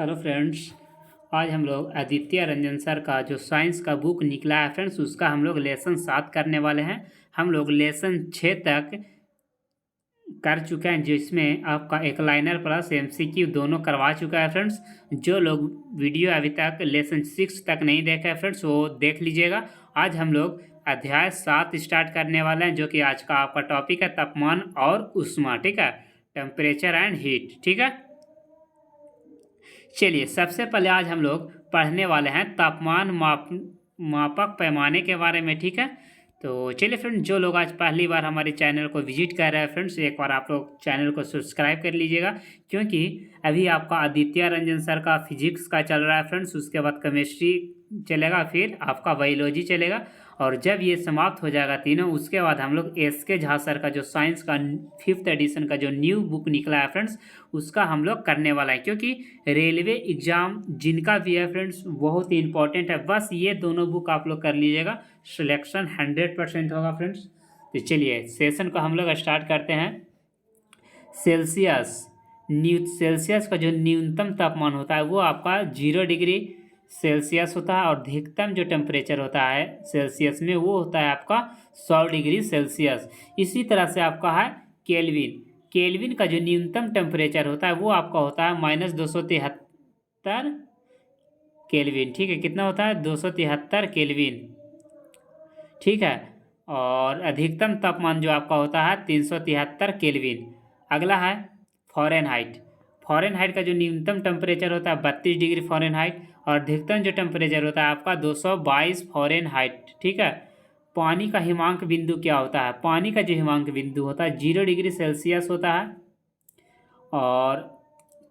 Hello friends. आज हम लोग आदित्य रंजन सर का जो साइंस का बुक निकला है फ्रेंड्स, उसका हम लोग लेसन 7 करने वाले हैं। हम लोग लेसन 6 तक कर चुके हैं, जिसमें आपका एक लाइनर प्लस एमसीक्यू दोनों करवा चुका है फ्रेंड्स। जो लोग वीडियो अभी तक लेसन 6 तक नहीं देखा है फ्रेंड्स, वो देख लीजिएगा। आज हम लोग अध्याय 7 स्टार्ट करने वाले हैं, जो कि आज का आपका टॉपिक है तापमान और ऊष्मा। ठीक है, टेम्परेचर एंड हीट। ठीक है, चलिए सबसे पहले आज हम लोग पढ़ने वाले हैं तापमान मापक पैमाने के बारे में। ठीक है, तो चलिए फ्रेंड्स, जो लोग आज पहली बार हमारे चैनल को विजिट कर रहे हैं फ्रेंड्स, एक बार आप लोग चैनल को सब्सक्राइब कर लीजिएगा, क्योंकि अभी आपका आदित्य रंजन सर का फिजिक्स का चल रहा है फ्रेंड्स, उसके बाद केमिस्ट्री चलेगा, फिर आपका बायोलॉजी चलेगा, और जब ये समाप्त हो जाएगा तीनों, उसके बाद हम लोग एस के झा सर का जो साइंस का 5th एडिशन का जो न्यू बुक निकला है फ्रेंड्स, उसका हम लोग करने वाला है। क्योंकि रेलवे एग्ज़ाम जिनका भी है फ्रेंड्स, बहुत ही इंपॉर्टेंट है। बस ये दोनों बुक आप लोग कर लीजिएगा, सिलेक्शन 100% होगा फ्रेंड्स। तो चलिए सेशन को हम लोग स्टार्ट करते हैं। सेल्सियस का जो न्यूनतम तापमान होता है वो आपका 0 डिग्री सेल्सियस होता है, और अधिकतम जो टेम्परेचर होता है सेल्सियस में वो होता है आपका 100 डिग्री सेल्सियस। इसी तरह से आपका है केल्विन। केल्विन का जो न्यूनतम टेम्परेचर होता है वो आपका होता है -273 केल्विन। ठीक है, कितना होता है? 273 केल्विन। ठीक है, और अधिकतम तापमान जो आपका होता है 373 केल्विन। अगला है फ़ारेनहाइट। फ़ारेनहाइट का जो न्यूनतम टेम्परेचर होता है 32 डिग्री फ़ारेनहाइट, और अधिकतम जो टेम्परेचर होता है आपका 222 फ़ारेनहाइट। ठीक है, पानी का हिमांक बिंदु क्या होता है? पानी का जो हिमांक बिंदु होता है 0 डिग्री सेल्सियस होता है, और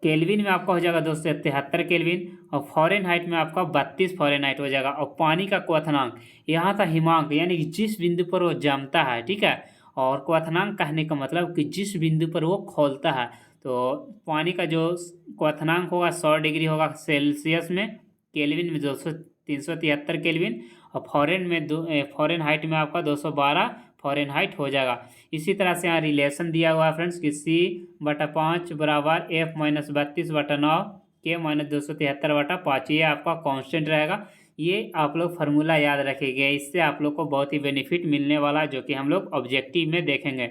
केल्विन में आपका हो जाएगा 273 केल्विन, और फ़ारेनहाइट में आपका 32 फ़ारेनहाइट हो जाएगा। और पानी का क्वथनांक, यहाँ का हिमांक यानी कि जिस बिंदु पर वो जमता है, ठीक है, और क्वथनांक कहने का मतलब कि जिस बिंदु पर वो खोलता है। तो पानी का जो क्वथनांक होगा 100 डिग्री होगा सेल्सियस में, केल्विन में 373 केल्विन, और फ़ारेनहाइट में आपका 212 फ़ारेनहाइट हो जाएगा। इसी तरह से यहाँ रिलेशन दिया हुआ है फ्रेंड्स कि C/5 बराबर F-32/9 K-273/5। ये आपका कांस्टेंट रहेगा। ये आप लोग फार्मूला याद रखेंगे, इससे आप लोग को बहुत ही बेनिफिट मिलने वाला है, जो कि हम लोग ऑब्जेक्टिव में देखेंगे।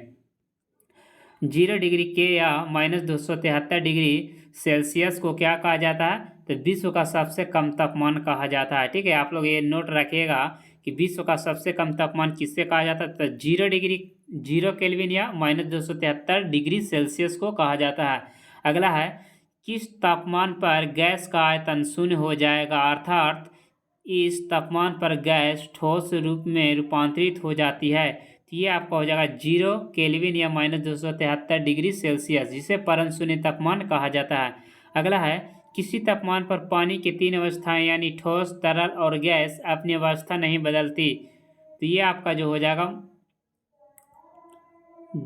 0 डिग्री के या -273 डिग्री सेल्सियस को क्या कहा जाता है? तो विश्व का सबसे कम तापमान कहा जाता है। ठीक है, आप लोग ये नोट रखिएगा कि विश्व का सबसे कम तापमान किससे कहा जाता है? तो 0 केल्विन या -273 डिग्री सेल्सियस को कहा जाता है। अगला है, किस तापमान पर गैस का आयतन शून्य हो जाएगा, अर्थात इस तापमान पर गैस ठोस रूप में रूपांतरित हो जाती है? तो ये आपका हो जाएगा 0 केल्विन या -273 डिग्री सेल्सियस, जिसे परम शून्य तापमान कहा जाता है। अगला है, किसी तापमान पर पानी की 3 अवस्थाएं यानी ठोस, तरल और गैस अपनी अवस्था नहीं बदलती। तो ये आपका जो हो जाएगा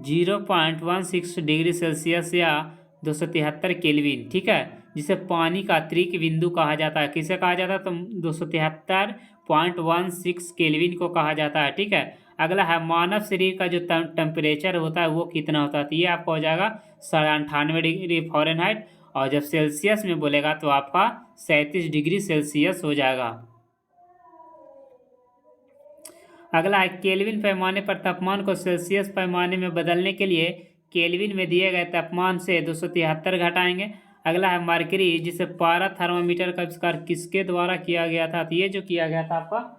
0.16 डिग्री सेल्सियस या 273 केल्विन। ठीक है, जिसे पानी का अतिरिक्त बिंदु कहा जाता है। किसे कहा जाता है? तो 273.16 केल्विन को कहा जाता है। ठीक है, अगला है, मानव शरीर का जो टेम्परेचर होता है वो कितना होता है? तो ये आपका हो जाएगा 98 डिग्री फ़ारेनहाइट, और जब सेल्सियस में बोलेगा तो आपका 37 डिग्री सेल्सियस हो जाएगा। अगला है, केल्विन पैमाने पर तापमान को सेल्सियस पैमाने में बदलने के लिए केल्विन में दिए गए तापमान से 273 घटाएंगे। अगला है, मरकरी, जिसे पारा थर्मामीटर का आविष्कार किसके द्वारा किया गया था? तो ये जो किया गया था आपका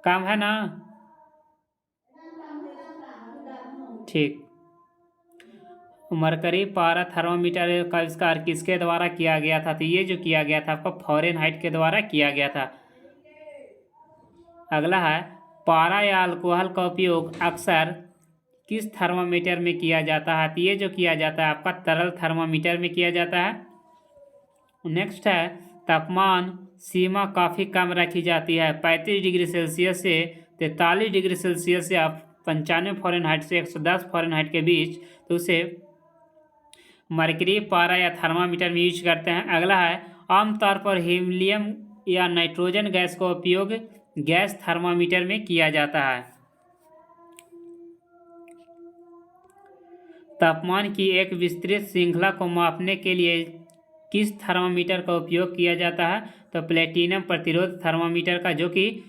काम है ना, ठीक। मरकरी पारा थर्मामीटर का आविष्कार किसके द्वारा किया गया था? तो ये जो किया गया था आपका फ़ारेनहाइट के द्वारा किया गया था। अगला है, पारा या अल्कोहल का उपयोग अक्सर किस थर्मामीटर में किया जाता है? तो ये जो किया जाता है आपका तरल थर्मामीटर में किया जाता है। नेक्स्ट है, तापमान सीमा काफ़ी कम रखी जाती है 35 डिग्री सेल्सियस से 43 डिग्री सेल्सियस या 95 फ़ारेनहाइट से 110 फ़ारेनहाइट के बीच, तो उसे मरकरी, पारा या थर्मामीटर में यूज करते हैं। अगला है, आमतौर पर हीलियम या नाइट्रोजन गैस का उपयोग गैस थर्मामीटर में किया जाता है। तापमान की एक विस्तृत श्रृंखला को मापने के लिए किस थर्मामीटर का उपयोग किया जाता है? तो प्लेटिनम प्रतिरोध थर्मामीटर का, जो कि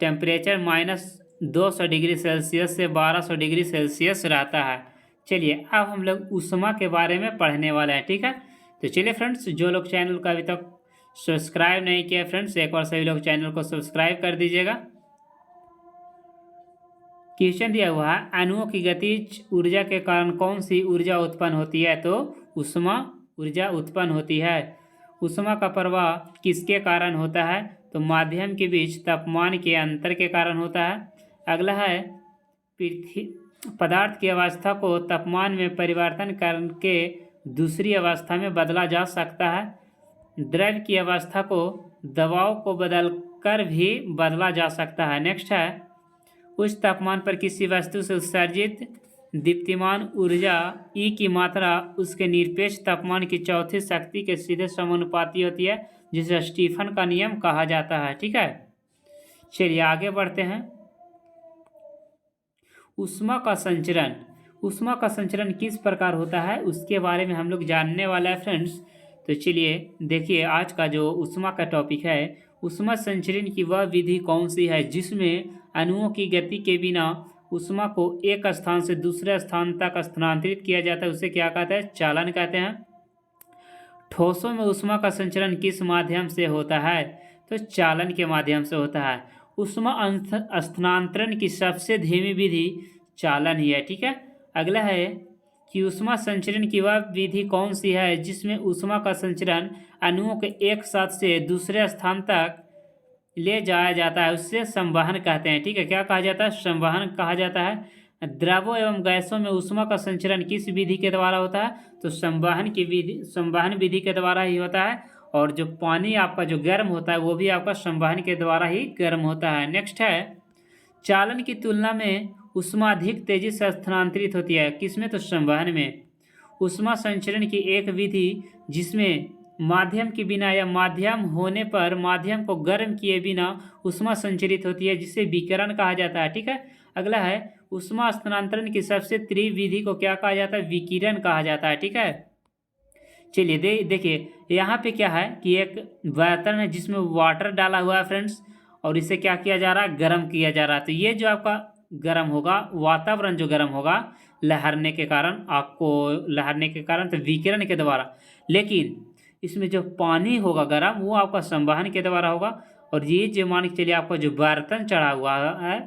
टेम्परेचर -200 डिग्री सेल्सियस से 1200 डिग्री सेल्सियस रहता है। चलिए अब हम लोग ऊष्मा के बारे में पढ़ने वाले हैं, ठीक है। तो चलिए फ्रेंड्स, जो लोग चैनल का अभी तक सब्सक्राइब नहीं किया फ्रेंड्स, एक बार सभी लोग चैनल को सब्सक्राइब कर दीजिएगा। क्वेश्चन दिया हुआ है, अणुओं की गतिज ऊर्जा के कारण कौन सी ऊर्जा उत्पन्न होती है? तो ऊष्मा ऊर्जा उत्पन्न होती है। ऊष्मा का प्रवाह किसके कारण होता है? तो माध्यम के बीच तापमान के अंतर के कारण होता है। अगला है, पदार्थ की अवस्था को तापमान में परिवर्तन करके दूसरी अवस्था में बदला जा सकता है। द्रव की अवस्था को दबाव को बदलकर भी बदला जा सकता है। नेक्स्ट है, उच्च तापमान पर किसी वस्तु से उत्सर्जित दीप्तिमान ऊर्जा E की मात्रा उसके निरपेक्ष तापमान की चौथी शक्ति के सीधे समानुपाती होती है, जिसे स्टीफन का नियम कहा जाता है, ठीक है। चलिए आगे बढ़ते हैं। ऊष्मा का संचरण, ऊष्मा का संचरण किस प्रकार होता है उसके बारे में हम लोग जानने वाला है फ्रेंड्स। तो चलिए देखिए, आज का जो ऊष्मा का टॉपिक है, ऊष्मा संचरण की वह विधि कौन सी है जिसमें अणुओं की गति के बिना ऊष्मा को एक स्थान से दूसरे स्थान तक स्थानांतरित किया जाता है, उसे क्या कहते हैं? चालन कहते हैं। ठोसों में ऊष्मा का संचरण किस माध्यम से होता है? तो चालन के माध्यम से होता है। ऊष्मा स्थानांतरण की सबसे धीमी विधि चालन ही है, ठीक है। अगला है कि ऊष्मा संचरण की वह विधि कौन सी है जिसमें ऊष्मा का संचरण अणुओं के एक साथ से दूसरे स्थान तक ले जाया जाता है, उससे संवहन कहते हैं, ठीक है। क्या कहा जाता है? संवहन कहा जाता है। द्रवों एवं गैसों में ऊष्मा का संचरण किस विधि के द्वारा होता है? तो संवहन विधि के द्वारा ही होता है। और जो पानी आपका जो गर्म होता है वो भी आपका संवहन के द्वारा ही गर्म होता है। नेक्स्ट है, चालन की तुलना में ऊष्मा अधिक तेजी से स्थानांतरित होती है, किसमें? तो संवहन में। ऊष्मा संचरण की एक विधि जिसमें माध्यम के बिना या माध्यम होने पर माध्यम को गर्म किए बिना ऊष्मा संचरित होती है, जिसे विकिरण कहा जाता है, ठीक है। अगला है, ऊष्मा स्थानांतरण की सबसे तीव्र विधि को क्या कहा जाता है? विकिरण कहा जाता है, ठीक है। चलिए देखिए यहाँ पे क्या है कि एक बर्तन है जिसमें वाटर डाला हुआ है फ्रेंड्स, और इसे क्या किया जा रहा है? गर्म किया जा रहा है। तो ये जो आपका गर्म होगा, वातावरण जो गर्म होगा लहरने के कारण, आग को लहरने के कारण, तो विकिरण के द्वारा। लेकिन इसमें जो पानी होगा गर्म, वो आपका संवहन के द्वारा होगा। और ये जो मान के चलिए आपका जो बर्तन चढ़ा हुआ है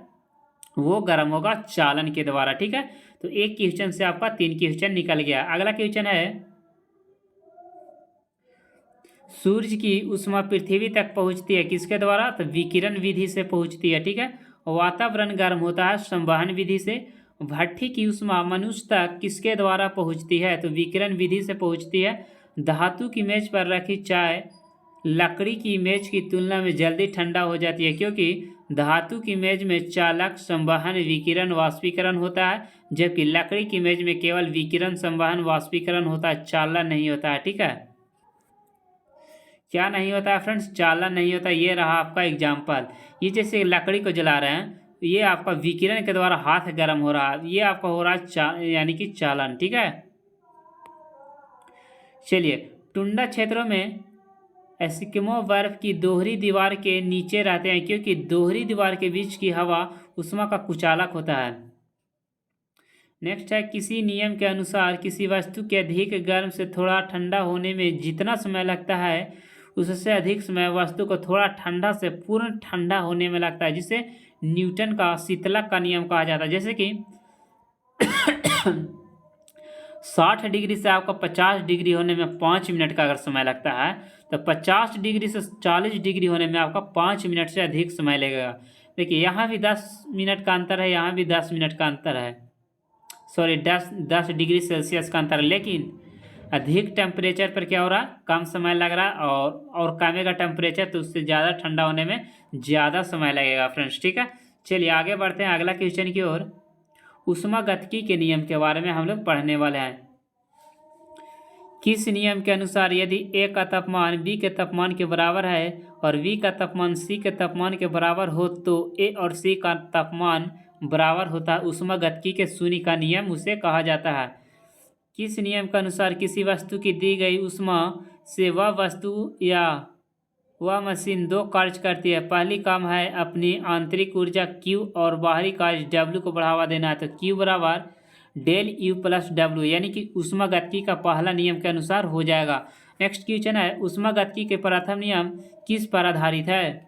वो गर्म होगा चालन के द्वारा, ठीक है। तो एक क्वेश्चन से आपका 3 क्वेश्चन निकल गया। अगला क्वेश्चन है, सूर्य की ऊष्मा पृथ्वी तक पहुंचती है किसके द्वारा? तो विकिरण विधि से पहुंचती है, ठीक है। वातावरण गर्म होता है संवहन विधि से। भट्ठी की ऊष्मा मनुष्य तक किसके द्वारा पहुंचती है? तो विकिरण विधि से पहुंचती है। धातु की मेज पर रखी चाय लकड़ी की मेज की तुलना में जल्दी ठंडा हो जाती है, क्योंकि धातु की मेज में चालक, संवहन, विकिरण, वाष्पीकरण होता है, जबकि लकड़ी की मेज में केवल विकिरण, संवहन, वाष्पीकरण होता है, चालन नहीं होता है, ठीक है। क्या नहीं होता है फ्रेंड्स? चालन नहीं होता। ये रहा आपका एग्जाम्पल। ये जैसे लकड़ी को जला रहे हैं, ये आपका विकिरण के द्वारा हाथ गर्म हो रहा है, ये आपका हो रहा है यानी कि चालन, ठीक है। चलिए, टुंडा क्षेत्रों में एस्किमो बर्फ की दोहरी दीवार के नीचे रहते हैं, क्योंकि दोहरी दीवार के बीच की हवा ऊष्मा का कुचालक होता है। नेक्स्ट है, किसी नियम के अनुसार किसी वस्तु के अधिक गर्म से थोड़ा ठंडा होने में जितना समय लगता है, उससे अधिक समय वस्तु को थोड़ा ठंडा से पूर्ण ठंडा होने में लगता है, जिसे न्यूटन का शीतलक का नियम कहा जाता है। जैसे कि 60 डिग्री से आपका 50 डिग्री होने में 5 मिनट का अगर समय लगता है, तो 50 डिग्री से 40 डिग्री होने में आपका 5 मिनट से अधिक समय लगेगा। देखिए यहाँ भी 10 मिनट का अंतर है, यहाँ भी 10 मिनट का अंतर है, सॉरी 10 डिग्री सेल्सियस का अंतर है। लेकिन अधिक टेम्परेचर पर क्या हो रहा है? कम समय लग रहा है, और कमेगा टेम्परेचर तो उससे ज़्यादा ठंडा होने में ज़्यादा समय लगेगा फ्रेंड्स, ठीक है। चलिए आगे बढ़ते हैं अगला क्वेश्चन की ओर। ऊष्मागतिकी के नियम के बारे में हम लोग पढ़ने वाले हैं। किस नियम के अनुसार यदि ए का तापमान बी के तापमान के बराबर है और बी का तापमान सी के तापमान के बराबर हो, तो ए और सी का तापमान बराबर होता है? ऊष्मागतिकी के शून्य का नियम उसे कहा जाता है। किस नियम के अनुसार किसी वस्तु की दी गई ऊष्मा से वह वस्तु या वह मशीन दो कार्य करती है। पहली काम है अपनी आंतरिक ऊर्जा Q और बाहरी कार्य W को बढ़ावा देना है। तो Q बराबर डेल U प्लस W, यानी कि ऊष्मागतिकी का पहला नियम के अनुसार हो जाएगा। नेक्स्ट क्वेश्चन है, ऊष्मागतिकी के प्रथम नियम किस पर आधारित है?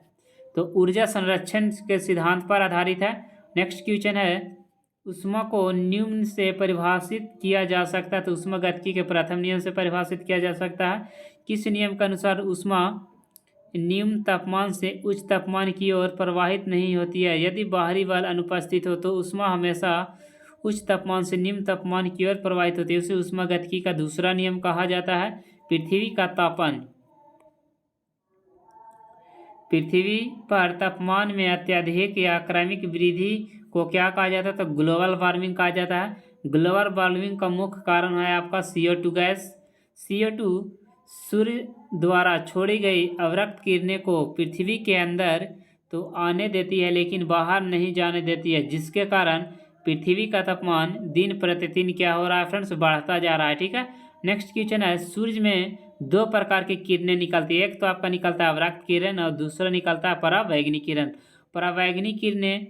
तो ऊर्जा संरक्षण के सिद्धांत पर आधारित है। नेक्स्ट क्वेश्चन है, ऊष्मा को निम्न से परिभाषित किया जा सकता है। तो ऊष्मागतिकी के प्रथम नियम से परिभाषित किया जा सकता है। किस नियम के अनुसार ऊष्मा निम्न तापमान से उच्च तापमान की ओर प्रवाहित नहीं होती है? यदि बाहरी बल अनुपस्थित हो तो ऊष्मा हमेशा उच्च तापमान से निम्न तापमान की ओर प्रवाहित होती है। उसे ऊष्मागतिकी का दूसरा नियम कहा जाता है। पृथ्वी का तापन, पृथ्वी पर तापमान में अत्यधिक या क्रमिक वृद्धि को क्या कहा जाता है? तो ग्लोबल वार्मिंग कहा जाता है। ग्लोबल वार्मिंग का मुख्य कारण है आपका CO2 गैस। CO2 सूर्य द्वारा छोड़ी गई अवरक्त किरणें को पृथ्वी के अंदर तो आने देती है लेकिन बाहर नहीं जाने देती है, जिसके कारण पृथ्वी का तापमान दिन प्रतिदिन क्या हो रहा है फ्रेंड्स? बढ़ता जा रहा है। ठीक है। नेक्स्ट क्वेश्चन है, सूर्य में दो प्रकार की किरणें निकलती है। एक तो आपका निकलता है अवरक्त किरण और दूसरा निकलता है परावैंगनी किरण। परावैंगनी किरणें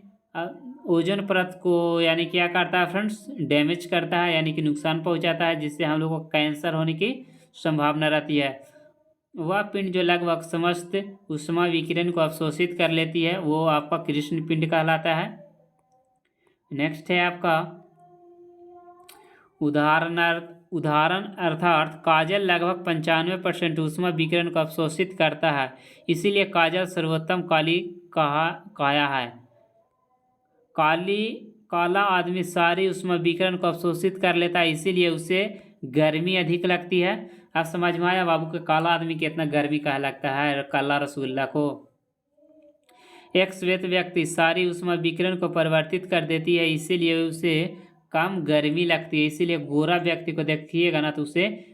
ओजोन परत को यानी क्या करता है फ्रेंड्स? डैमेज करता है, यानी कि नुकसान पहुंचाता है, जिससे हम लोगों को कैंसर होने की संभावना रहती है। वह पिंड जो लगभग समस्त ऊष्मा विकिरण को अवशोषित कर लेती है वो आपका कृष्ण पिंड कहलाता है। नेक्स्ट है आपका उदाहरण अर्थात काजल लगभग 95% ऊष्मा विकिरण को अवशोषित करता है, इसीलिए काजल सर्वोत्तम काली कहा है। काला आदमी सारी ऊष्मा विकिरण को अवशोषित कर लेता है, इसीलिए उसे गर्मी अधिक लगती है। अब समझ में आया बाबू के काला आदमी कितना गर्मी कहा लगता है काला रसगुल्ला को। एक श्वेत व्यक्ति सारी ऊष्मा विकिरण को परिवर्तित कर देती है, इसीलिए उसे कम गर्मी लगती है। इसीलिए गोरा व्यक्ति को देखिएगा ना तो उसे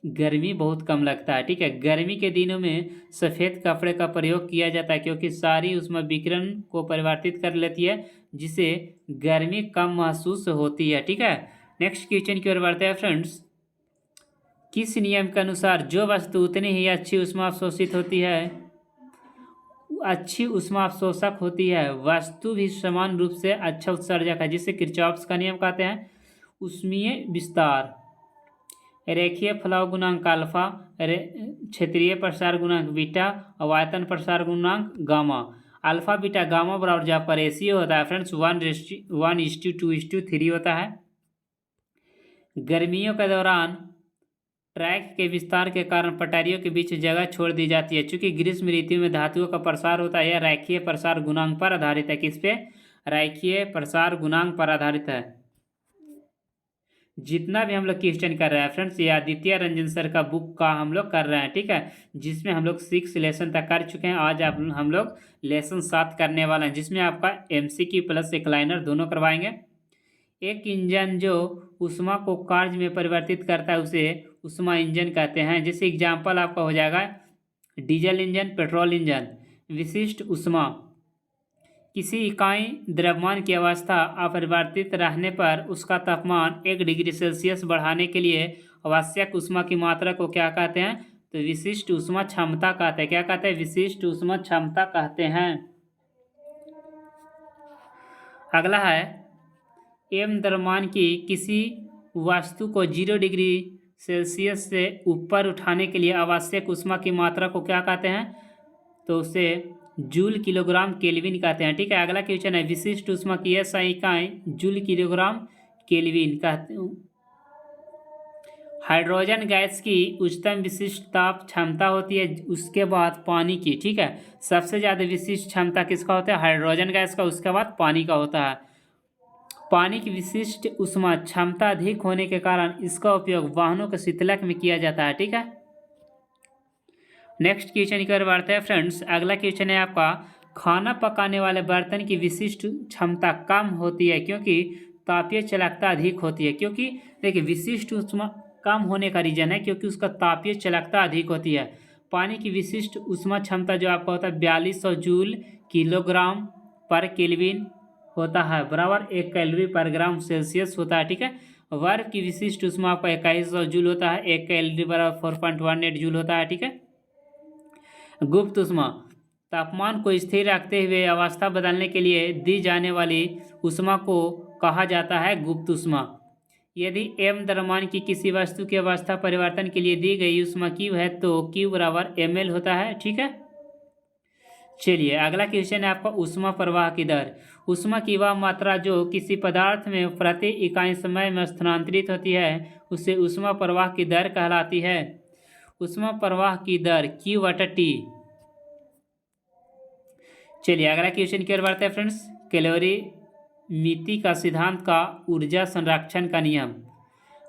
गर्मी बहुत कम लगता है। ठीक है। गर्मी के दिनों में सफ़ेद कपड़े का प्रयोग किया जाता है क्योंकि सारी ऊष्मा विकिरण को परिवर्तित कर लेती है, जिससे गर्मी कम महसूस होती है। ठीक है। नेक्स्ट क्वेश्चन की ओर बढ़ते हैं फ्रेंड्स। किस नियम के अनुसार जो वस्तु उतनी ही अच्छी ऊष्मा अवशोषित होती है, अच्छी ऊष्मा अवशोषक होती है, वस्तु भी समान रूप से अच्छा उत्सर्जक है, जिसे किरचॉफ्स का नियम कहते हैं। ऊष्मीय विस्तार, रेखीय फलाव गुणांक अल्फा, क्षेत्रीय प्रसार गुणांक बीटा और आयतन प्रसार गुणांक गामा। अल्फा बीटा गामा बराबर जहाँ पर रेशियो होता है फ्रेंड्स 1:2:3 होता है। गर्मियों के दौरान ट्रैक के विस्तार के कारण पटरियों के बीच जगह छोड़ दी जाती है। चूंकि ग्रीष्म ऋतु में धातुओं का प्रसार होता है, यह रेखीय प्रसार गुणांक पर आधारित है। किस पे? रेखीय प्रसार गुणांक पर आधारित है। जितना भी हम लोग क्वेश्चन कर रहे हैं फ्रेंड्स, ये आदित्य रंजन सर का बुक का हम लोग कर रहे हैं। ठीक है। जिसमें हम लोग 6 लेसन तक कर चुके हैं। आज हम लोग लेसन 7 करने वाले हैं, जिसमें आपका MCQ प्लस एक लाइनर दोनों करवाएंगे। एक इंजन जो ऊष्मा को कार्य में परिवर्तित करता है उसे ऊष्मा इंजन कहते हैं। जैसे एग्जाम्पल आपका हो जाएगा डीजल इंजन, पेट्रोल इंजन। विशिष्ट ऊष्मा, किसी इकाई द्रव्यमान की अवस्था अपरिवर्तित रहने पर उसका तापमान 1 डिग्री सेल्सियस बढ़ाने के लिए आवश्यक ऊष्मा की मात्रा को क्या कहते हैं? तो विशिष्ट ऊष्मा क्षमता कहते हैं। क्या कहते हैं? विशिष्ट ऊष्मा क्षमता कहते हैं। अगला है, एम द्रव्यमान की किसी वस्तु को 0 डिग्री सेल्सियस से ऊपर उठाने के लिए आवश्यक ऊष्मा की मात्रा को क्या कहते हैं? तो उसे जूल किलोग्राम केल्विन कहते हैं। ठीक है। अगला क्वेश्चन है, विशिष्ट ऊष्मा की SI इकाई जूल किलोग्राम केल्विन कहते हैं। हाइड्रोजन गैस की उच्चतम विशिष्ट ताप क्षमता होती है, उसके बाद पानी की। ठीक है। सबसे ज़्यादा विशिष्ट क्षमता किसका होता है? हाइड्रोजन गैस का, उसके बाद पानी का होता है। पानी की विशिष्ट ऊष्मा क्षमता अधिक होने के कारण इसका उपयोग वाहनों के शीतलक में किया जाता है। ठीक है। नेक्स्ट क्वेश्चन की ओर बढ़ते हैं फ्रेंड्स। अगला क्वेश्चन है आपका, खाना पकाने वाले बर्तन की विशिष्ट क्षमता कम होती है क्योंकि तापीय चालकता अधिक होती है। क्योंकि देखिए विशिष्ट ऊष्मा कम होने का रीजन है क्योंकि उसका तापीय चालकता अधिक होती है। पानी की विशिष्ट ऊष्मा क्षमता जो आपका होता है 4200 जूल किलोग्राम पर केल्विन होता है, बराबर 1 कैलोरी पर ग्राम सेल्सियस होता है। ठीक है। वर्ग की विशिष्ट ऊष्मा आपका 2100 जूल होता है। 1 कैलोरी बराबर 4.18 जूल होता है। ठीक है। गुप्त ऊष्मा तापमान को स्थिर रखते हुए अवस्था बदलने के लिए दी जाने वाली ऊष्मा को कहा जाता है गुप्त ऊष्मा। यदि m द्रव्यमान की किसी वस्तु की अवस्था परिवर्तन के लिए दी गई ऊष्मा Q है तो Q बराबर ml होता है। ठीक है। चलिए अगला क्वेश्चन है आपका ऊष्मा प्रवाह की दर। ऊष्मा की वह मात्रा जो किसी पदार्थ में प्रति इकाई समय में स्थानांतरित होती है उसे ऊष्मा प्रवाह की दर कहलाती है। ऊष्मा प्रवाह की दर Q/T। चलिए अगला क्वेश्चन की ओर बढ़ते हैं फ्रेंड्स। कैलोरीमिति का सिद्धांत का ऊर्जा संरक्षण का नियम।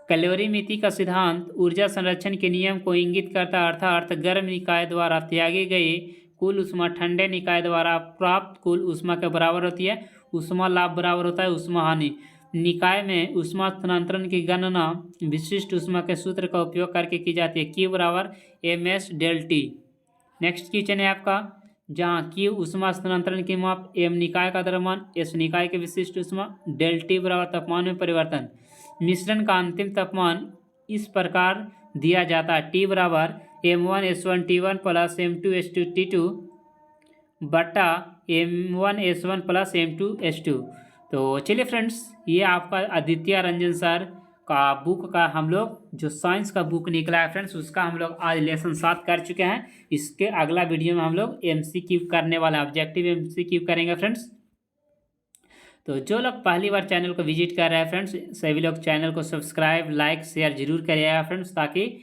कैलोरीमिति का सिद्धांत ऊर्जा संरक्षण के नियम को इंगित करता है, अर्थात गर्म निकाय द्वारा त्यागी गई कुल ऊष्मा ठंडे निकाय द्वारा प्राप्त कुल ऊष्मा के बराबर होती है। ऊष्मा लाभ बराबर होता है ऊष्मा हानि। निकाय में ऊष्मा स्थानांतरण की गणना विशिष्ट ऊष्मा के सूत्र का उपयोग करके की जाती है। Q बराबर ms/T। नेक्स्ट क्वेश्चन है आपका, जहाँ Q ऊष्मा स्थानांतरण की माप, m निकाय का द्रव्यमान, s निकाय के विशिष्ट ऊष्मा, ΔT बराबर तापमान में परिवर्तन। मिश्रण का अंतिम तापमान इस प्रकार दिया जाता है। T बराबर m1s1T1 प्लस m2s2T2 बटा m1s1 प्लस m2s2। तो चलिए फ्रेंड्स, ये आपका आदित्य रंजन सर का बुक का हम लोग जो साइंस का बुक निकला है फ्रेंड्स, उसका हम लोग आज लेसन 7 कर चुके हैं। इसके अगला वीडियो में हम लोग MCQ करने वाला ऑब्जेक्टिव MCQ करेंगे फ्रेंड्स। तो जो लोग पहली बार चैनल को विजिट कर रहे हैं फ्रेंड्स, सभी लोग चैनल को सब्सक्राइब लाइक शेयर जरूर करिएगा फ्रेंड्स, ताकि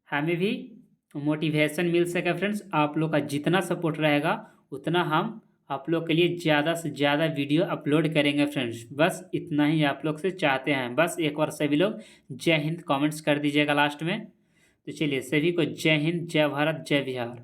हमें भी मोटिवेशन मिल सके फ्रेंड्स। आप लोग का जितना सपोर्ट रहेगा उतना हम आप लोग के लिए ज़्यादा से ज़्यादा वीडियो अपलोड करेंगे फ्रेंड्स। बस इतना ही आप लोग से चाहते हैं। बस एक बार सभी लोग जय हिंद कमेंट्स कर दीजिएगा लास्ट में। तो चलिए सभी को जय हिंद, जय भारत, जय बिहार।